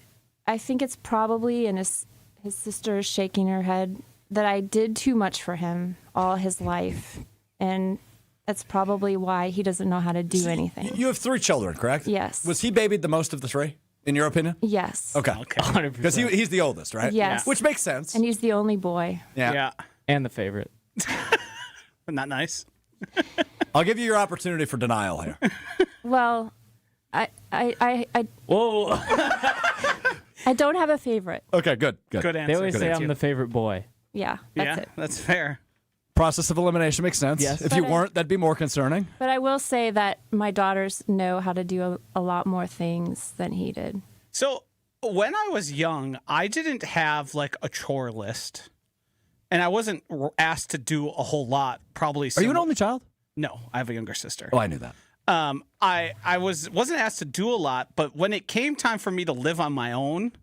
think it's probably, and his sister is shaking her head, that I did too much for him all his life. And that's probably why he doesn't know how to do anything. You have 3 children, correct? Yes. Was he babied the most of the 3, in your opinion? Yes. Okay. 100%. Because he's the oldest, right? Yes. Which makes sense. And he's the only boy. Yeah. And the favorite. Not nice. I'll give you your opportunity for denial here. Well, I Whoa. I don't have a favorite. Okay, good. Good answer. They always say answer. I'm the favorite boy. Yeah, that's it. That's fair. Process of elimination makes sense. Yes. If you But weren't, that'd be more concerning. But I will say that my daughters know how to do a lot more things than he did. So when I was young, I didn't have like a chore list. And I wasn't asked to do a whole lot. Probably. Are you an only child? No, I have a younger sister. Oh, I knew that. I wasn't asked to do a lot, but when it came time for me to live on my own,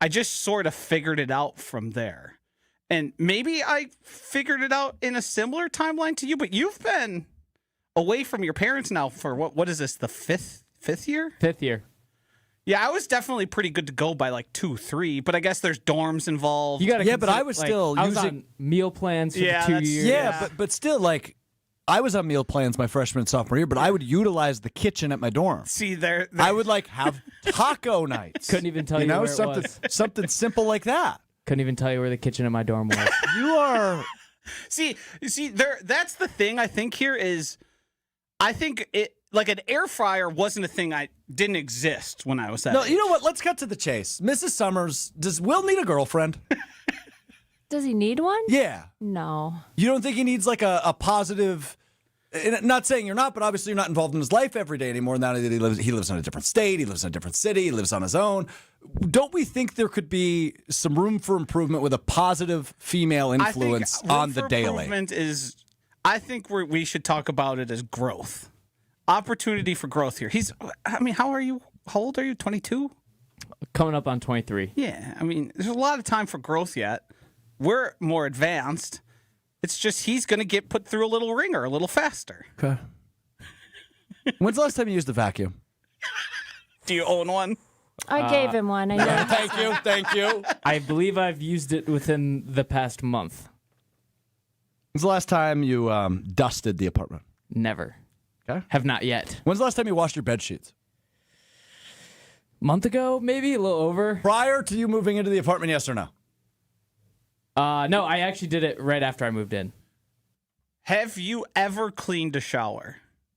I just sort of figured it out from there. And maybe I figured it out in a similar timeline to you, but you've been away from your parents now for what is this, the fifth year? 5th year. Yeah, I was definitely pretty good to go by like 2, 3, but I guess there's dorms involved. You gotta but I was still I was using on meal plans for Yeah, 2 that's- years. Yeah, but still, like, I was on meal plans my freshman and sophomore year, but I would utilize the kitchen at my dorm. See there. I would like have taco nights. Couldn't even tell you know, where it something was. something simple like that. Couldn't even tell you where the kitchen in my dorm was. You are see there. That's the thing I think here is, I think it like an air fryer wasn't a thing I didn't exist when I was that. No, age. you know what? Let's cut to the chase. Mrs. Sommers, does Will need a girlfriend? Does he need one? Yeah. No. You don't think he needs like a positive? And not saying you're not, but obviously you're not involved in his life every day anymore. Now that he lives in a different state, he lives in a different city, he lives on his own. Don't we think there could be some room for improvement with a positive female influence on the daily? I think we should talk about it as growth, opportunity for growth here. How are you? How old are you? 22? Coming up on 23. Yeah, I mean, there's a lot of time for growth yet. We're more advanced. It's just he's going to get put through a little ringer a little faster. Okay. When's the last time you used a vacuum? Do you own one? I gave him one. I know. Thank you. I believe I've used it within the past month. When's the last time you dusted the apartment? Never. Okay. Have not yet. When's the last time you washed your bed sheets? Month ago, maybe a little over. Prior to you moving into the apartment, yes or no? No, I actually did it right after I moved in. Have you ever cleaned a shower?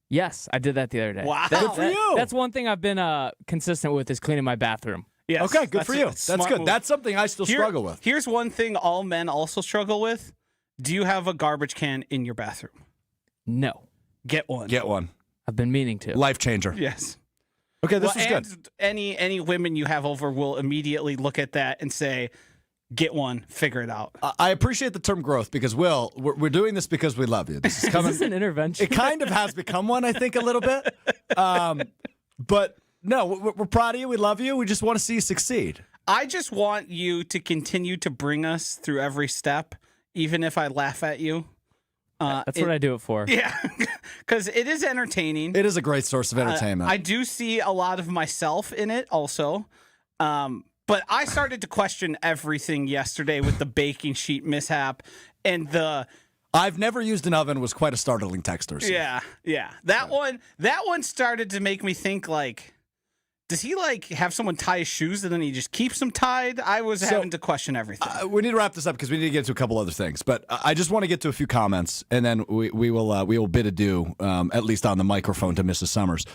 Yes, I did that the other day. Wow. Good for you. That's one thing I've been consistent with is cleaning my bathroom. Yes, Okay, good for you. That's smart good. move. That's something I still struggle with. Here's one thing all men also struggle with. Do you have a garbage can in your bathroom? No, Get one. Get one. I've been meaning to. Life changer. Yes. Okay, this was good. And any women you have over will immediately look at that and say, get one, figure it out. I appreciate the term growth because, Will, we're doing this because we love you. This is coming. Is this an intervention? It kind of has become one, I think, a little bit. But No, we're proud of you. We love you. We just want to see you succeed. I just want you to continue to bring us through every step, even if I laugh at you. That's what I do it for. Yeah, because it is entertaining. It is a great source of entertainment. I do see a lot of myself in it also. But I started to question everything yesterday with the baking sheet mishap and the... I've never used an oven was quite a startling texter. So. Yeah. That one started to make me think, like, does he, like, have someone tie his shoes and then he just keeps them tied? I was having to question everything. We need to wrap this up because we need to get to a couple other things. But I just want to get to a few comments, and then we will bid adieu, at least on the microphone, to Mrs. Sommers.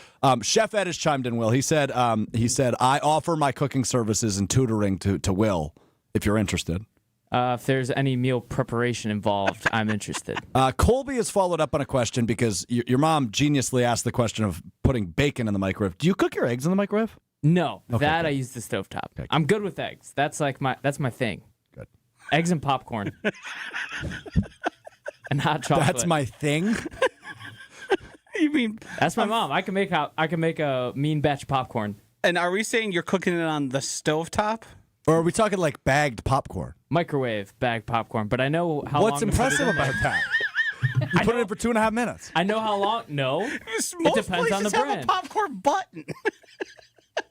Chef Ed has chimed in, Will. He said, I offer my cooking services and tutoring to Will, if you're interested. If there's any meal preparation involved, I'm interested. Colby has followed up on a question because your mom geniusly asked the question of putting bacon in the microwave. Do you cook your eggs in the microwave? No, Okay, I good. use the stovetop. Okay. I'm good with eggs. That's my thing. Good. Eggs and popcorn. And hot chocolate. That's my thing. You mean... That's my mom. I can make a mean batch of popcorn. And are we saying you're cooking it on the stovetop? Or are we talking like bagged popcorn? Microwave bag popcorn, but I know how long. What's impressive about that? You put it in for 2.5 minutes. I know how long. No, Most it depends on the places have brand. a popcorn button.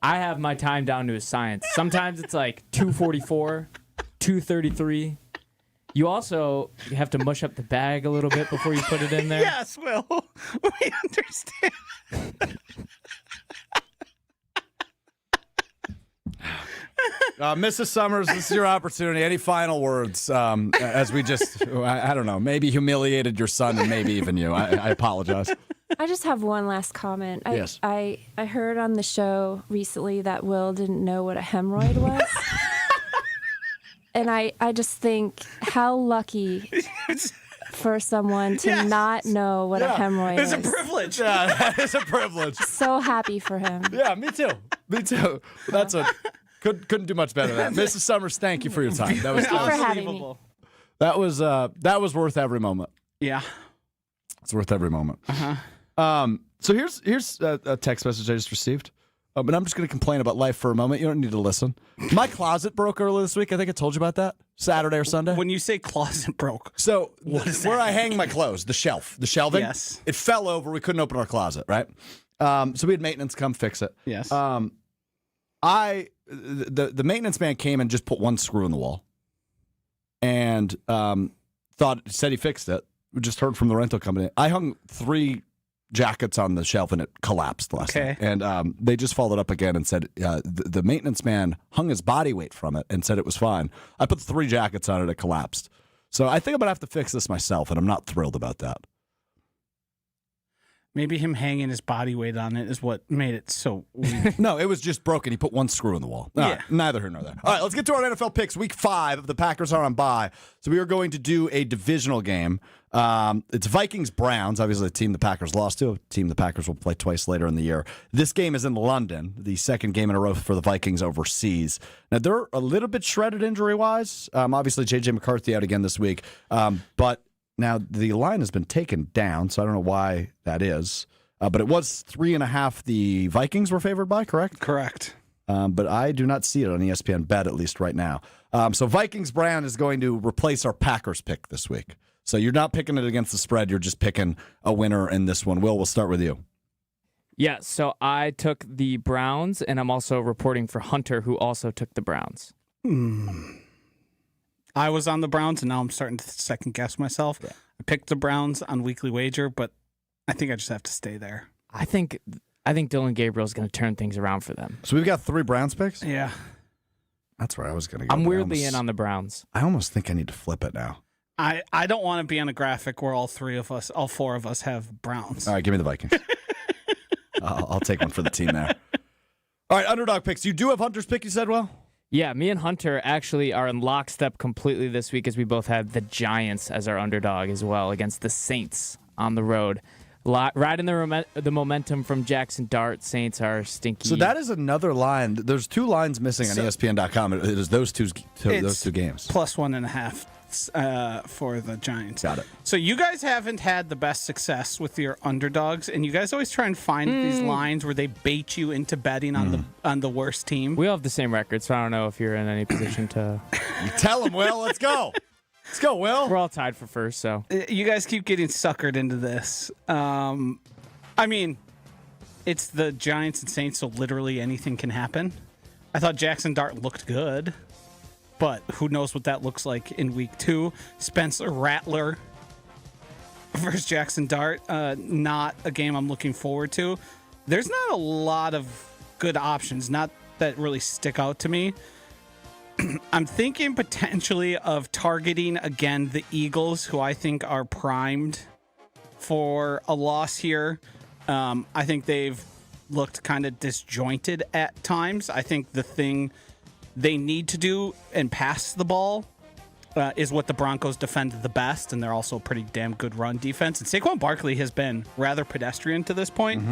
I have my time down to a science. Sometimes it's like 2:44, 2:33. You also have to mush up the bag a little bit before you put it in there. Yes, Will. We understand. Mrs. Sommers, this is your opportunity. Any final words as we just, I don't know, maybe humiliated your son and maybe even you. I apologize. I just have one last comment. Yes. I heard on the show recently that Will didn't know what a hemorrhoid was. And I just think how lucky for someone to not know what a hemorrhoid is. It's a privilege. Yeah, that is a privilege. So happy for him. Yeah, me too. Me too. That's a couldn't do much better than that. Mrs. Sommers, thank you for your time. That was Thank you for having me. that was worth every moment. Yeah. It's worth every moment. So here's a text message I just received. But I'm just going to complain about life for a moment. You don't need to listen. My closet broke earlier this week. I think I told you about that. Saturday or Sunday. When you say closet broke. So where I hang my clothes, the shelving. Yes. It fell over. We couldn't open our closet, right? So we had maintenance come fix it. Yes. The maintenance man came and just put one screw in the wall, and said he fixed it. We just heard from the rental company. I hung 3 jackets on the shelf and it collapsed last night. And they just followed up again and said the maintenance man hung his body weight from it and said it was fine. I put 3 jackets on it collapsed. So I think I'm gonna have to fix this myself, and I'm not thrilled about that. Maybe him hanging his body weight on it is what made it so weak. No, it was just broken. He put one screw in the wall. All right, neither here nor there. All right, let's get to our NFL picks. Week 5 the Packers are on bye. So we are going to do a divisional game. It's Vikings-Browns, obviously a team the Packers lost to, a team the Packers will play twice later in the year. This game is in London, the second game in a row for the Vikings overseas. Now, they're a little bit shredded injury-wise. Obviously, J.J. McCarthy out again this week. But now the line has been taken down, so I don't know why that is. But it was 3.5 the Vikings were favored by, correct? Correct. But I do not see it on ESPN Bet, at least right now. So Vikings-Brown is going to replace our Packers pick this week. So you're not picking it against the spread. You're just picking a winner in this one. Will, we'll start with you. Yeah, so I took the Browns, and I'm also reporting for Hunter, who also took the Browns. I was on the Browns, and now I'm starting to second guess myself. Yeah. I picked the Browns on Weekly Wager, but I think I just have to stay there. I think Dylan Gabriel's going to turn things around for them. So we've got 3 Browns picks? Yeah. That's where I was going to go. I'm weirdly in on the Browns. I almost think I need to flip it now. I don't want to be on a graphic where all 4 of us have Browns. All right, give me the Vikings. I'll take one for the team there. All right, underdog picks. You do have Hunter's pick, you said, Will? Yeah, me and Hunter actually are in lockstep completely this week as we both have the Giants as our underdog as well against the Saints on the road. Riding the momentum from Jackson Dart, Saints are stinky. So that is another line. There's 2 lines missing on ESPN.com. It is those two games. +1.5 for the Giants. Got it. So you guys haven't had the best success with your underdogs, and you guys always try and find these lines where they bait you into betting on the worst team. We all have the same record, so I don't know if you're in any position to. Tell him, Will. Let's go. Let's go, Will. We're all tied for first, so. You guys keep getting suckered into this. I mean, it's the Giants and Saints, so literally anything can happen. I thought Jackson Dart looked good, but who knows what that looks like in week 2. Spencer Rattler versus Jackson Dart, not a game I'm looking forward to. There's not a lot of good options, not that really stick out to me. I'm thinking potentially of targeting, again, the Eagles, who I think are primed for a loss here. I think they've looked kind of disjointed at times. I think the thing they need to do and pass the ball is what the Broncos defend the best, and they're also a pretty damn good run defense. And Saquon Barkley has been rather pedestrian to this point.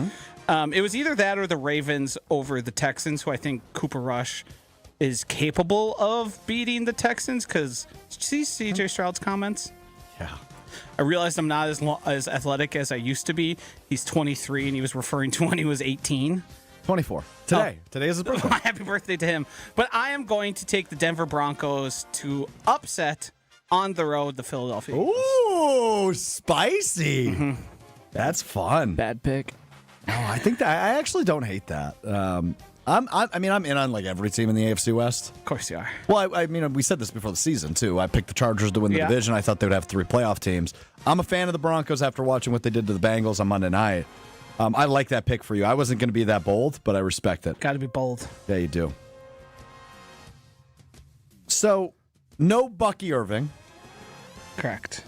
It was either that or the Ravens over the Texans, who I think Cooper Rush is capable of beating the Texans. Because did you see CJ Stroud's comments? Yeah. I realized I'm not as athletic as I used to be. He's 23, and he was referring to when he was 18. 24. Today. Today is his birthday. Happy birthday to him. But I am going to take the Denver Broncos to upset on the road the Philadelphia Eagles. Ooh, spicy. That's fun. Bad pick. No, I think that I actually don't hate that. I'm in on like every team in the AFC West. Of course you are. Well, I mean, we said this before the season too. I picked the Chargers to win the division. I thought they would have 3 playoff teams. I'm a fan of the Broncos after watching what they did to the Bengals on Monday night. I like that pick for you. I wasn't going to be that bold, but I respect it. Got to be bold. Yeah, you do. So, no Bucky Irving. Correct.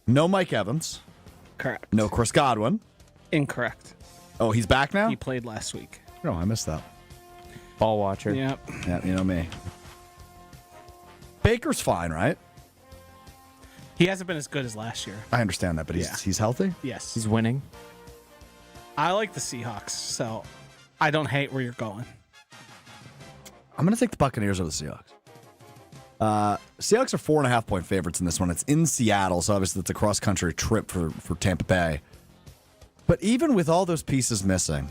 No Mike Evans. Correct. No Chris Godwin. Incorrect. Oh, he's back now? He played last week. No, I missed that. Ball watcher. Yep. Yeah, you know me. Baker's fine, right? He hasn't been as good as last year. I understand that, but he's healthy? Yes. He's winning. I like the Seahawks, so I don't hate where you're going. I'm going to take the Buccaneers over the Seahawks. Seahawks are 4.5-point favorites in this one. It's in Seattle, so obviously it's a cross-country trip for Tampa Bay. But even with all those pieces missing,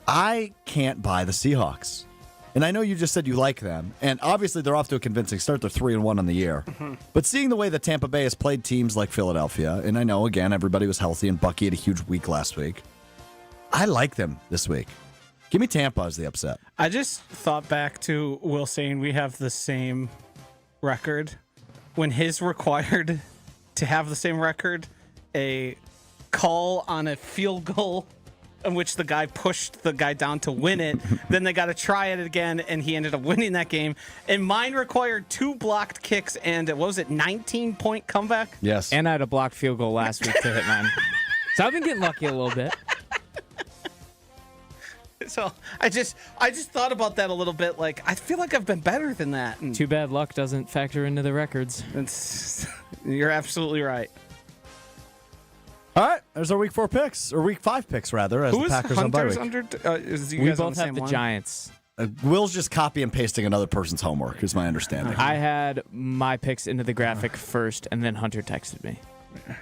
I can't buy the Seahawks. And I know you just said you like them, and obviously they're off to a convincing start. They're 3-1 on the year. But seeing the way that Tampa Bay has played teams like Philadelphia, and I know, again, everybody was healthy, and Bucky had a huge week last week, I like them this week. Give me Tampa as the upset. I just thought back to Will saying we have the same record. When his required to have the same record, a call on a field goal in which the guy pushed the guy down to win it. Then they got to try it again, and he ended up winning that game. And mine required 2 blocked kicks and, what was it, 19-point comeback? Yes. And I had a blocked field goal last week to hit mine. So I've been getting lucky a little bit. So I just thought about that a little bit. Like, I feel like I've been better than that. And Too bad luck doesn't factor into the records. you're absolutely right. All right, there's our week 4 picks, or week 5 picks, rather, as Who the is Packers on bye Hunter's week. under? Is you We guys on both the have same the one? Giants. Will's just copy and pasting another person's homework, is my understanding. I had my picks into the graphic first, and then Hunter texted me.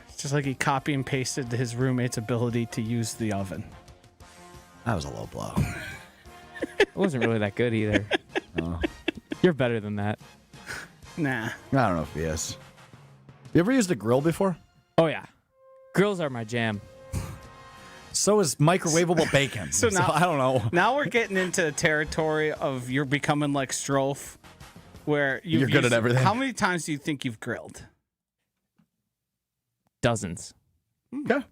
It's just like he copy and pasted his roommate's ability to use the oven. That was a low blow. It wasn't really that good either. You're better than that. Nah. I don't know if he is. You ever used a grill before? Oh, yeah. Grills are my jam. So is microwavable bacon. So now- I don't know. Now we're getting into territory of you're becoming like Strouf, where You're good at everything. How many times do you think you've grilled? Dozens. Okay.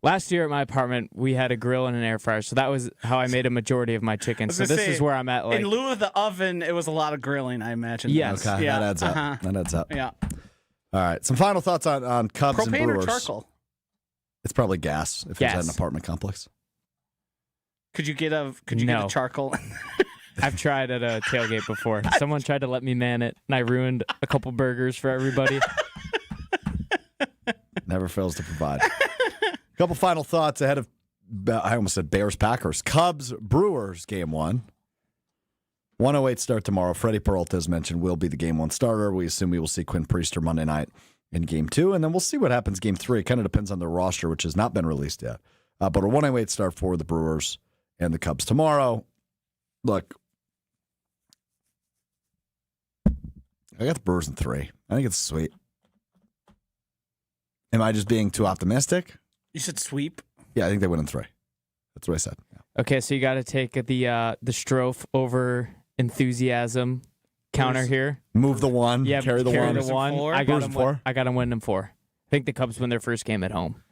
Last year at my apartment, we had a grill and an air fryer, so that was how I made a majority of my chicken. So this is where I'm at. Like, in lieu of the oven, it was a lot of grilling, I imagine. Yes. Okay, Yeah, that adds up. uh-huh. That adds up. Yeah. All right, some final thoughts on Cubs and Propane Brewers. or charcoal? It's probably gas if it's at an Gas. apartment complex. Could you get a charcoal? I've tried at a tailgate before. Someone tried to let me man it, and I ruined a couple burgers for everybody. Never fails to provide. A couple final thoughts ahead of, I almost said Bears-Packers. Cubs-Brewers game 1. 1:08 start tomorrow. Freddy Peralta, as mentioned, will be the Game 1 starter. We assume we will see Quinn Priester Monday night in Game 2, and then we'll see what happens Game 3. It kind of depends on their roster, which has not been released yet. But a 1:08 start for the Brewers and the Cubs tomorrow. Look, I got the Brewers in 3. I think it's sweet. Am I just being too optimistic? You said sweep? Yeah, I think they win in 3. That's what I said. Yeah. Okay, so you got to take the Strouf over enthusiasm counter here. Move the 1. Yeah, carry the 1. I got them 4. I got them winning 4. I think the Cubs win their first game at home.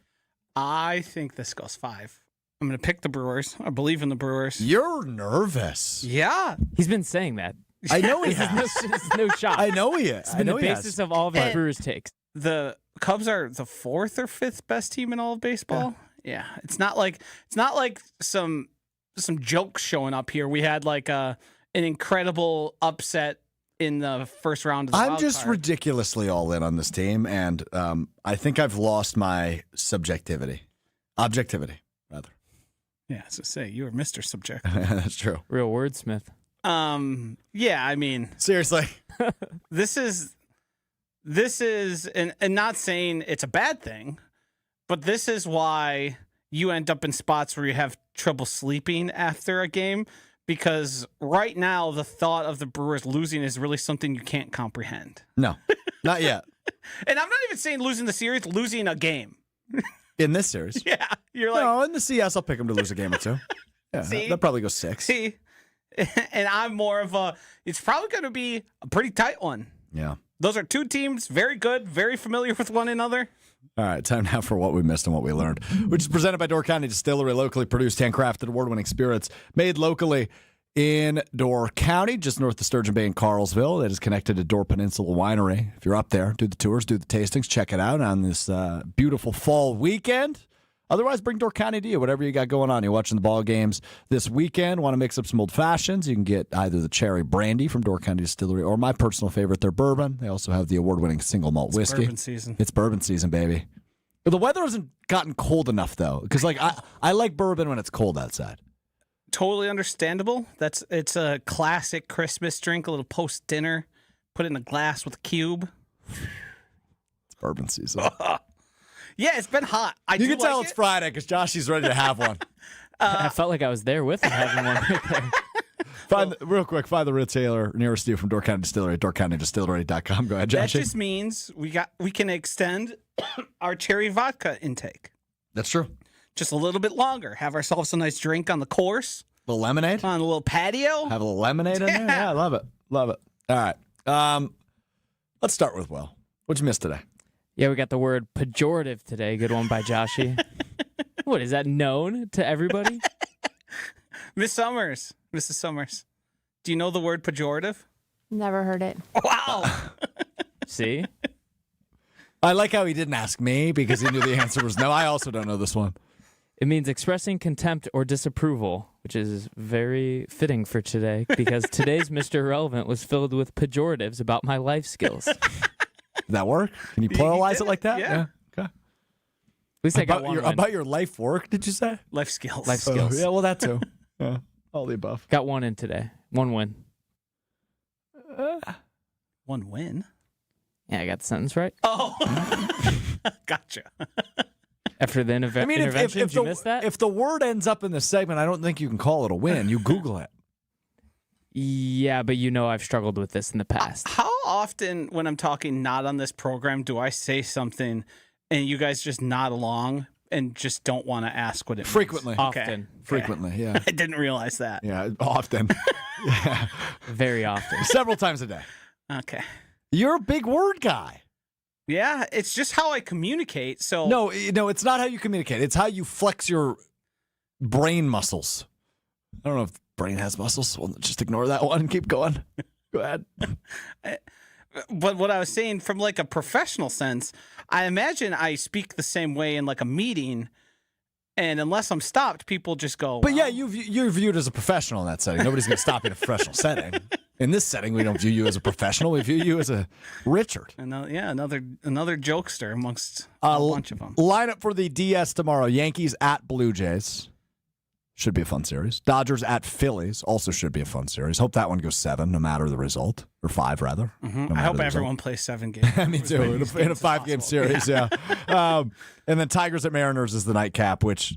I think this goes 5. I'm going to pick the Brewers. I believe in the Brewers. You're nervous. Yeah. He's been saying that. I know he has. It's no shot. I know he is. It's been the basis of all of his Brewers takes. The Cubs are the 4th or 5th best team in all of baseball. Yeah. It's not like some jokes showing up here. We had like an incredible upset in the first round of the I'm wild just card. ridiculously all in on this team, and I think I've lost my objectivity, rather. Yeah, so say you were Mr. Subject. That's true. Real wordsmith. Yeah, I mean, Seriously. this is and not saying it's a bad thing, but this is why you end up in spots where you have trouble sleeping after a game, because right now the thought of the Brewers losing is really something you can't comprehend. No, not yet. And I'm not even saying losing the series, losing a game. In this series. Yeah, you're like, No, in the CS, I'll pick them to lose a game or 2. Yeah, See? that'll probably go 6. see, and I'm more of it's probably going to be a pretty tight one. Yeah. Those are 2 teams, very good, very familiar with one another. All right, time now for what we missed and what we learned, which is presented by Door County Distillery, locally produced, handcrafted, award-winning spirits made locally in Door County, just north of Sturgeon Bay in Carlsville. That is connected to Door Peninsula Winery. If you're up there, do the tours, do the tastings, check it out on this beautiful fall weekend. Otherwise, bring Door County to you, whatever you got going on. You're watching the ball games this weekend, want to mix up some old fashions, you can get either the cherry brandy from Door County Distillery or my personal favorite, their bourbon. They also have the award-winning single malt whiskey. Bourbon season. It's bourbon season, baby. But the weather hasn't gotten cold enough, though, because I like bourbon when it's cold outside. Totally understandable. It's a classic Christmas drink, a little post dinner. Put it in a glass with a cube. It's bourbon season. Yeah, it's been hot. You can tell it's Friday because Joshy's ready to have one. I felt like I was there with him having one right there. Find the retailer nearest you from Door County Distillery at doorcountydistillery.com. Go ahead, That Joshy. just means we can extend our cherry vodka intake That's true. just a little bit longer. Have ourselves a nice drink on the course, A little lemonade. on a little patio. Have a little lemonade in there. Yeah. Yeah, I love it. Love it. All right. Let's start with Will. What'd you miss today? Yeah, we got the word pejorative today. Good one by Joshy. What, is that known to everybody? Mrs. Sommers, do you know the word pejorative? Never heard it. Wow. See? I like how he didn't ask me because he knew the answer was no. I also don't know this one. It means expressing contempt or disapproval, which is very fitting for today because today's Mr. Irrelevant was filled with pejoratives about my life skills. At Did that work? Can you pluralize it like that? Yeah. Okay. least I got one win. About your life work, did you say? Life skills. Life skills. Yeah, well, that too. Yeah, all the above. Got one in today. One win. One win. Yeah, I got the sentence right. Oh, gotcha. After the intervention, did you miss that? If the word ends up in the segment, I don't think you can call it a win. You Google it. Yeah, but I've struggled with this in the past. How often, when I'm talking not on this program, do I say something and you guys just nod along and just don't want to ask what it means? Frequently. Often. Frequently, yeah. I didn't realize that. Yeah, often. Yeah. Very often. Several times a day. Okay. You're a big word guy. Yeah, it's just how I communicate. So No, it's not how you communicate. It's how you flex your brain muscles. I don't know if the brain has muscles. Well, just ignore that one and keep going. Go ahead. But what I was saying from like a professional sense, I imagine I speak the same way in like a meeting, and unless I'm stopped, people just go. But yeah, "Well, you're viewed as a professional in that setting. Nobody's going to stop you in a professional setting. In this setting, we don't view you as a professional. We view you as a Richard. another jokester amongst a bunch of them. Lineup for the DS tomorrow. Yankees at Blue Jays. Should be a fun series. Dodgers at Phillies also should be a fun series. Hope that one goes 7, no matter the result. Or 5, rather. Mm-hmm. No I hope the everyone plays 7 games. Me too. In a 5-game series, yeah. And then Tigers at Mariners is the nightcap, which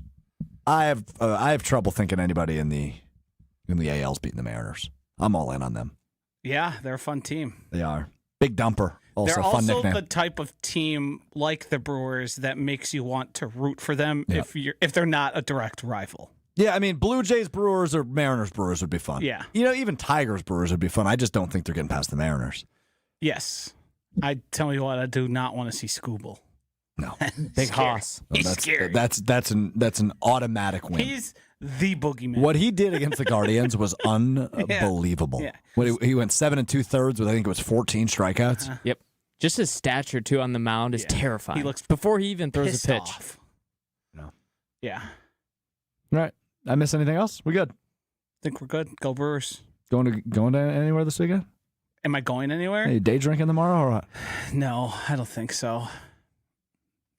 I have trouble thinking anybody in the AL's beating the Mariners. I'm all in on them. Yeah, they're a fun team. They are. Big Dumper. Also They're a fun also nickname. the type of team like the Brewers that makes you want to root for them if they're not a direct rival. Yeah, I mean, Blue Jays Brewers or Mariners Brewers would be fun. Yeah. Even Tigers Brewers would be fun. I just don't think they're getting past the Mariners. Yes. I tell you what, I do not want to see Scooble. No. Big Hoss. No, He's scary. That's an automatic win. He's the boogeyman. What he did against the Guardians was unbelievable. Yeah. He went 7 2/3 with, I think it was 14 strikeouts. Yep. Just his stature, too, on the mound is terrifying. He looks before he even throws a pissed pitch. off. No. Yeah. All right. I miss anything else? We good? Think we're good. Go Brewers. Going to anywhere this weekend? Am I going anywhere? Hey, day drinking tomorrow or what? No, I don't think so.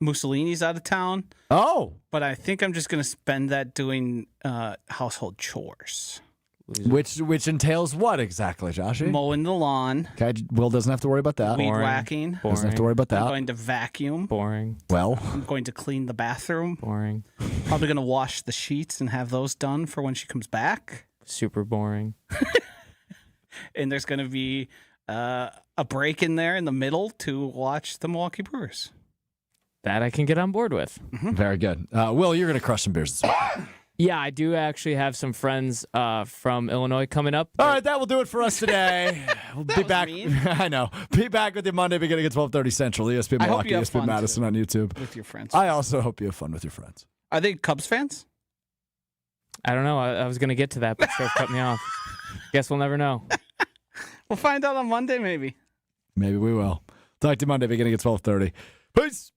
Mussolini's out of town, Oh, but I think I'm just going to spend that doing household chores. which entails what exactly, Joshy? Mowing the lawn, Okay, Will doesn't have to worry about that. weed Boring. whacking. Doesn't have to worry about I'm that. going to vacuum. Boring. Well, I'm going to clean the bathroom. Boring. Probably going to wash the sheets and have those done for when she comes back. Super boring. And there's going to be a break in there in the middle to watch the Milwaukee Brewers. That I can get on board with. very good. Will, you're going to crush some beers this week. Yeah, I do actually have some friends from Illinois coming up. All right, that will do it for us today. We'll be was back. mean. I know. Be back with you Monday beginning at 12:30 Central. ESPN I hope Milwaukee, you have ESPN fun, Madison too. on YouTube. With your friends. I also hope you have fun with your friends. Are they Cubs fans? I don't know. I was going to get to that, but Strouf cut me off. Guess we'll never know. We'll find out on Monday, maybe. Maybe we will. Talk to you Monday beginning at 12:30. Peace.